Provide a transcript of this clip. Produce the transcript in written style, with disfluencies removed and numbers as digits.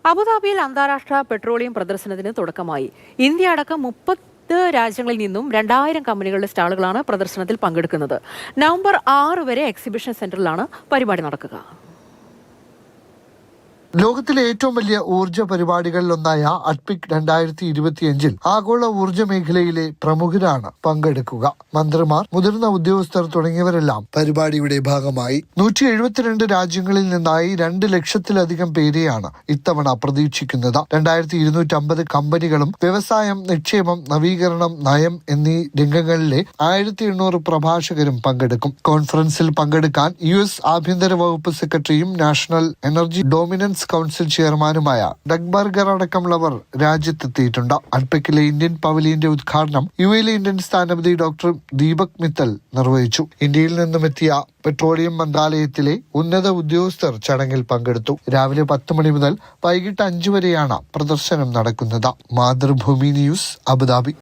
അബുദാബിയിൽ അന്താരാഷ്ട്ര പെട്രോളിയം പ്രദർശനത്തിന് തുടക്കമായി. ഇന്ത്യ അടക്കം 30 രാജ്യങ്ങളിൽ നിന്നും 2000 കമ്പനികളുടെ സ്റ്റാളുകളാണ് പ്രദർശനത്തിൽ പങ്കെടുക്കുന്നത്. നവംബർ 6 വരെ എക്സിബിഷൻ സെന്ററിലാണ് പരിപാടി നടക്കുക. ലോകത്തിലെ ഏറ്റവും വലിയ ഊർജ്ജ പരിപാടികളിലൊന്നായ അഡ്പിക് 2025 ആഗോള ഊർജ്ജ മേഖലയിലെ പ്രമുഖരാണ് പങ്കെടുക്കുക. മന്ത്രിമാർ, മുതിർന്ന ഉദ്യോഗസ്ഥർ തുടങ്ങിയവരെല്ലാം പരിപാടിയുടെ ഭാഗമായി. 172 രാജ്യങ്ങളിൽ നിന്നായി 2 ലക്ഷത്തിലധികം പേരെയാണ് ഇത്തവണ പ്രതീക്ഷിക്കുന്നത്. 2250 കമ്പനികളും വ്യവസായം, നിക്ഷേപം, നവീകരണം, നയം എന്നീ രംഗങ്ങളിലെ 1800 പ്രഭാഷകരും പങ്കെടുക്കും. കോൺഫറൻസിൽ പങ്കെടുക്കാൻ US ആഭ്യന്തര വകുപ്പ് സെക്രട്ടറിയും നാഷണൽ എനർജി ഡോമിനൻസ് കൗൺസിൽ ചെയർമാനുമായ ഡഗ് ബർഗർ അടക്കമുള്ളവർ രാജ്യത്തെത്തിയിട്ടുണ്ട്. അഡ്പെക്കിലെ ഇന്ത്യൻ പവലിയന്റെ ഉദ്ഘാടനം UAE ഇന്ത്യൻ സ്ഥാനപതി ഡോക്ടർ ദീപക് മിത്തൽ നിർവഹിച്ചു. ഇന്ത്യയിൽ നിന്നുമെത്തിയ പെട്രോളിയം മന്ത്രാലയത്തിലെ ഉന്നത ഉദ്യോഗസ്ഥർ ചടങ്ങിൽ പങ്കെടുത്തു. രാവിലെ 10 മണി മുതൽ വൈകിട്ട് 5 വരെയാണ് പ്രദർശനം നടക്കുന്നത്. Mathrubhumi news, Abu Dhabi.